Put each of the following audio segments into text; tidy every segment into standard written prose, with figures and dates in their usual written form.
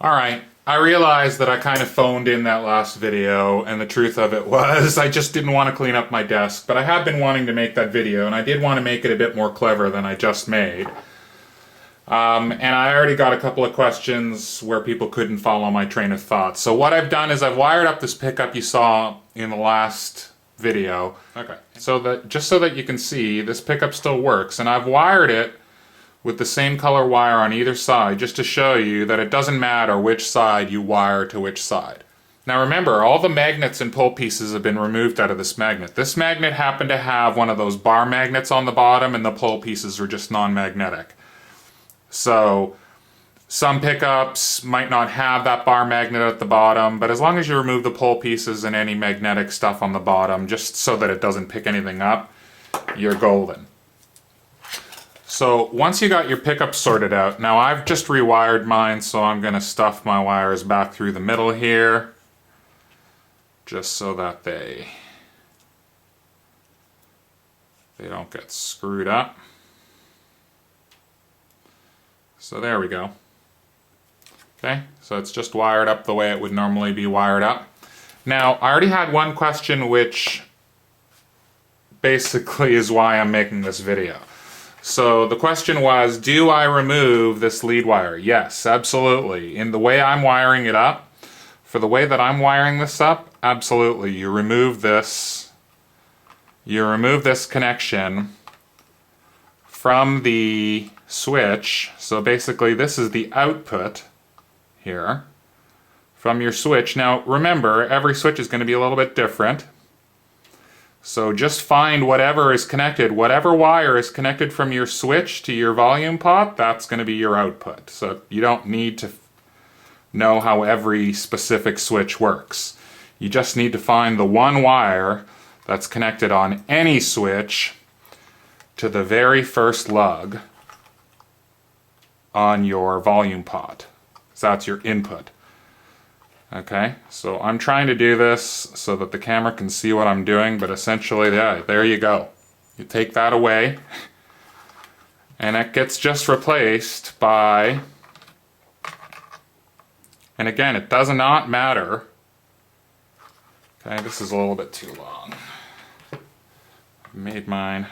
Alright, I realized that I kind of phoned in that last video, and the truth of it was I just didn't want to clean up my desk, but I have been wanting to make that video, and I did want to make it a bit more clever than I just made. And I already got a couple of questions where people couldn't follow my train of thought. So what I've done is I've wired up this pickup you saw in the last video. Okay. So that just so that you can see, this pickup still works, and I've wired it with the same color wire on either side just to show you that it doesn't matter which side you wire to which side. Now remember, all the magnets and pull pieces have been removed out of this magnet. This magnet happened to have one of those bar magnets on the bottom, and the pull pieces were just non-magnetic. So some pickups might not have that bar magnet at the bottom, but as long as you remove the pull pieces and any magnetic stuff on the bottom, just so that it doesn't pick anything up, you're golden. So once you got your pickup sorted out, now I've just rewired mine, so I'm going to stuff my wires back through the middle here, just so that they don't get screwed up. So there we go. Okay, so it's just wired up the way it would normally be wired up. Now, I already had one question, which basically is why I'm making this video. So the question was, do I remove this lead wire? Yes, absolutely. In the way I'm wiring it up, for the way that I'm wiring this up, absolutely. You remove this connection from the switch. So basically this is the output here from your switch. Now remember, every switch is going to be a little bit different. So just find whatever is connected, whatever wire is connected from your switch to your volume pot, that's going to be your output. So you don't need to know how every specific switch works. You just need to find the one wire that's connected on any switch to the very first lug on your volume pot. So that's your input. Okay, so I'm trying to do this so that the camera can see what I'm doing, but essentially, yeah, there you go. You take that away, and it gets just replaced by, and again, it does not matter. Okay, this is a little bit too long. I made mine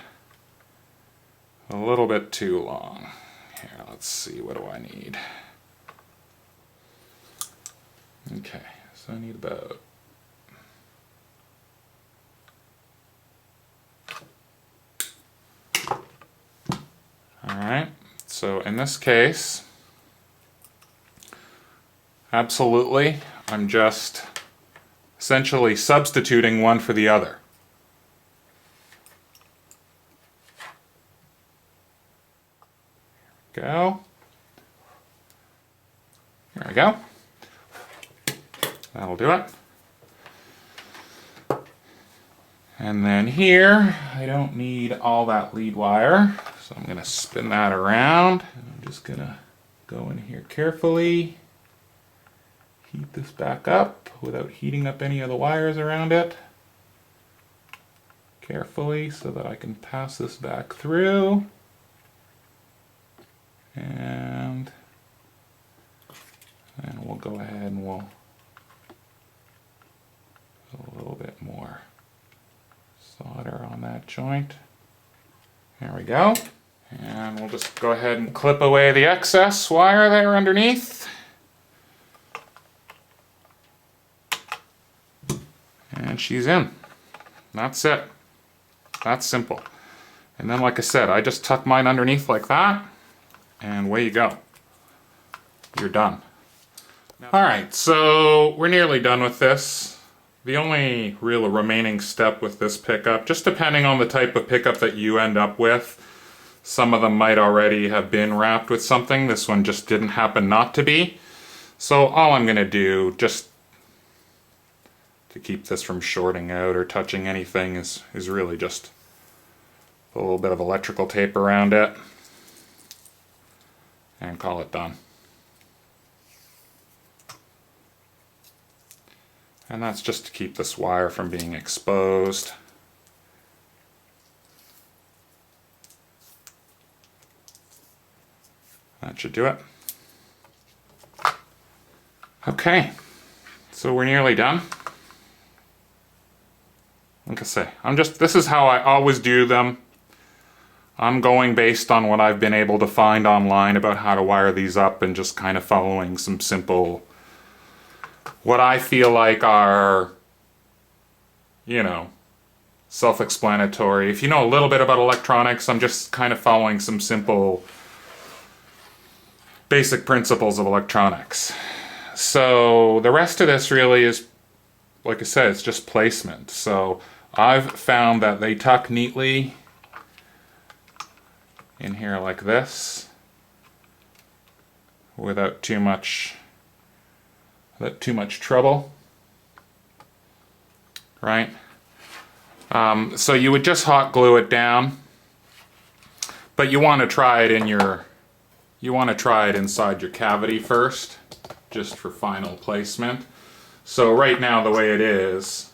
a little bit too long. Here, let's see, what do I need? Okay, so I need about alright, so in this case, absolutely, I'm just essentially substituting one for the other. Go. There we go. That'll do it. And then here, I don't need all that lead wire, so I'm going to spin that around. And I'm just going to go in here carefully, heat this back up without heating up any of the wires around it. Carefully, so that I can pass this back through. And we'll go ahead and we'll a little bit more solder on that joint. There we go. And we'll just go ahead and clip away the excess wire there underneath. And she's in. That's it. That's simple. And then, like I said, I just tuck mine underneath like that, and away you go. You're done. Alright, so we're nearly done with this. The only real remaining step with this pickup, just depending on the type of pickup that you end up with, some of them might already have been wrapped with something. This one just didn't happen not to be. So all I'm going to do, just to keep this from shorting out or touching anything, is really just put a little bit of electrical tape around it and call it done. And that's just to keep this wire from being exposed. That should do it. Okay, so we're nearly done. Like I say, this is how I always do them. I'm going based on what I've been able to find online about how to wire these up and just kind of following some simple, what I feel like are, you know, self-explanatory. If you know a little bit about electronics, I'm just kind of following some simple basic principles of electronics. So the rest of this really is, like I said, it's just placement. So I've found that they tuck neatly in here like this without too much trouble, right? So you would just hot glue it down, but you want to try it inside your cavity first, just for final placement. So right now the way it is,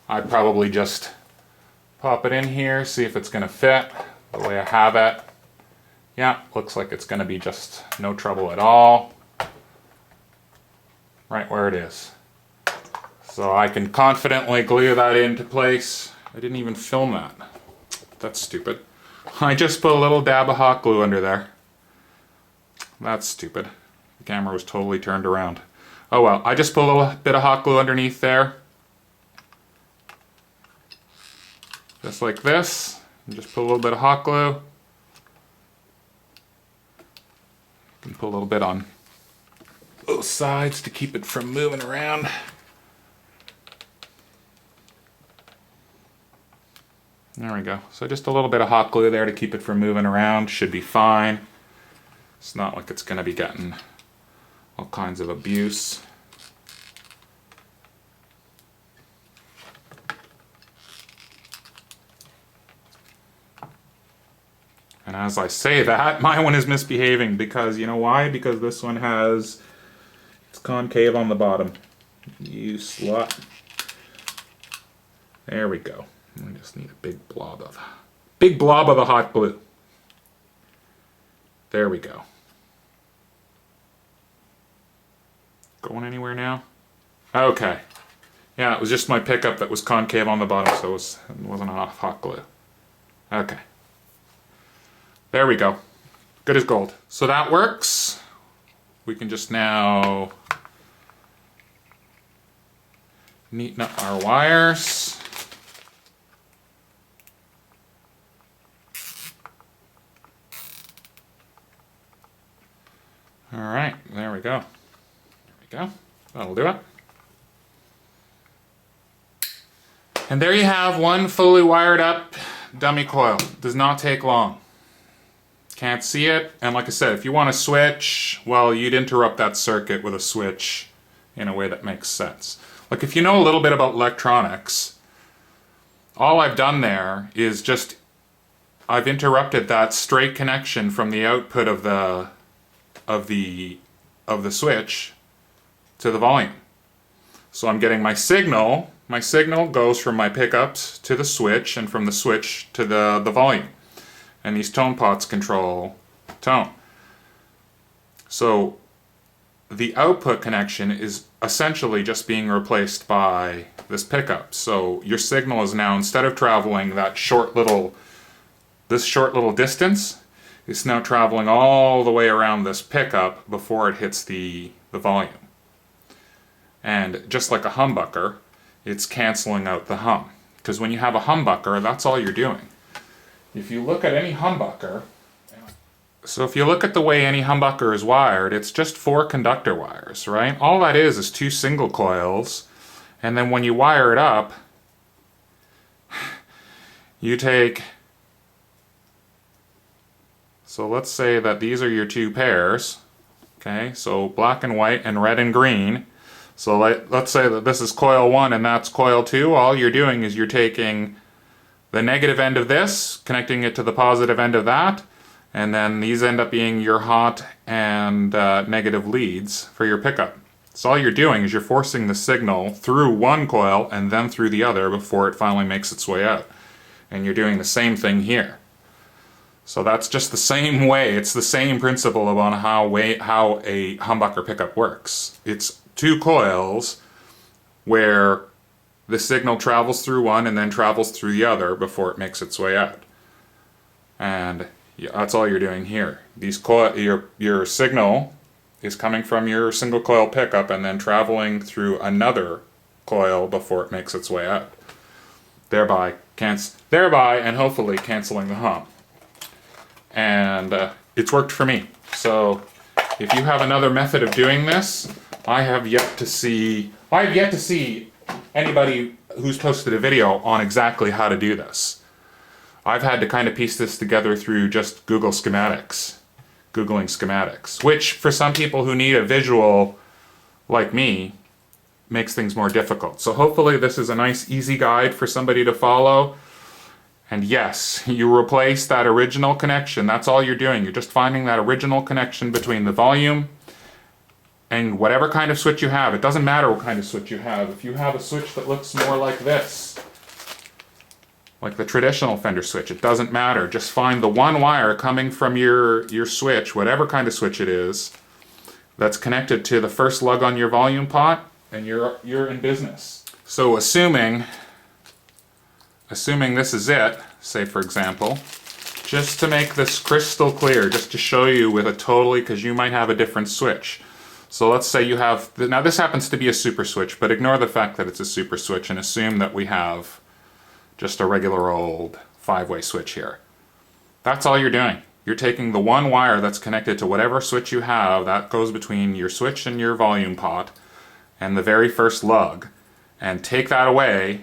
I'd probably just pop it in here, see if it's going to fit the way I have it. Yeah, looks like it's going to be just no trouble at all. Right where it is. So I can confidently glue that into place. I didn't even film that. That's stupid. I just put a little dab of hot glue under there. That's stupid. The camera was totally turned around. Oh well, I just put a little bit of hot glue underneath there. Just like this. And just put a little bit of hot glue. You can put a little bit on both sides to keep it from moving around. There we go. So just a little bit of hot glue there to keep it from moving around. Should be fine. It's not like it's going to be getting all kinds of abuse. And as I say that, my one is misbehaving because, you know why? Because this one it's concave on the bottom. You slut. There we go. We just need a big blob of the hot glue. There we go. Going anywhere now? Okay. Yeah, it was just my pickup that was concave on the bottom, so it wasn't enough hot glue. Okay. There we go. Good as gold. So that works. We can just now neaten up our wires. All right, there we go. There we go. That'll do it. And there you have one fully wired up dummy coil. Does not take long. Can't see it, and like I said, if you want to switch, well, you'd interrupt that circuit with a switch in a way that makes sense. Like if you know a little bit about electronics, all I've done there is just I've interrupted that straight connection from the output of the switch to the volume. So I'm getting my signal. My signal goes from my pickups to the switch, and from the switch to the volume. And these tone pots control tone. So the output connection is essentially just being replaced by this pickup. So your signal is now, instead of traveling this short little distance, it's now traveling all the way around this pickup before it hits the volume. And just like a humbucker, it's canceling out the hum. Because when you have a humbucker, that's all you're doing. If you look at any humbucker, so if you look at the way any humbucker is wired, it's just 4 conductor wires, right? All that is 2 single coils, and then when you wire it up, you take, so let's say that these are your 2 pairs, okay? So black and white and red and green. So let's say that this is coil 1 and that's coil 2. All you're doing is you're taking the negative end of this, connecting it to the positive end of that, and then these end up being your hot and negative leads for your pickup. So all you're doing is you're forcing the signal through one coil and then through the other before it finally makes its way out. And you're doing the same thing here. So that's just the same way, it's the same principle on how a humbucker pickup works. It's two coils where the signal travels through one and then travels through the other before it makes its way out. And that's all you're doing here. Your signal is coming from your single coil pickup and then traveling through another coil before it makes its way out. Thereby and hopefully canceling the hum. And it's worked for me. So if you have another method of doing this, I have yet to see anybody who's posted a video on exactly how to do this. I've had to kind of piece this together through just googling schematics, which for some people who need a visual like me makes things more difficult. So hopefully this is a nice easy guide for somebody to follow. And yes, you replace that original connection. That's all you're doing. You're just finding that original connection between the volume and whatever kind of switch you have. It doesn't matter what kind of switch you have. If you have a switch that looks more like this, like the traditional Fender switch, it doesn't matter. Just find the one wire coming from your switch, whatever kind of switch it is, that's connected to the first lug on your volume pot, and you're in business. So assuming this is it, say for example, just to make this crystal clear, just to show you with a totally, because you might have a different switch. So let's say you have, now this happens to be a super switch, but ignore the fact that it's a super switch and assume that we have just a regular old 5-way switch here. That's all you're doing. You're taking the one wire that's connected to whatever switch you have that goes between your switch and your volume pot and the very first lug, and take that away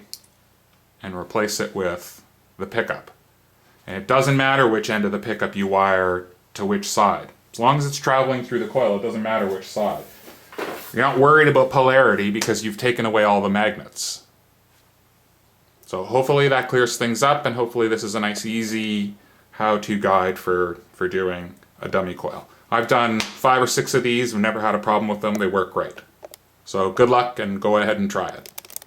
and replace it with the pickup. And it doesn't matter which end of the pickup you wire to which side. As long as it's traveling through the coil, it doesn't matter which side. You're not worried about polarity because you've taken away all the magnets. So hopefully that clears things up, and hopefully this is a nice easy how-to guide for doing a dummy coil. I've done 5 or 6 of these, I've never had a problem with them, they work great. So good luck and go ahead and try it.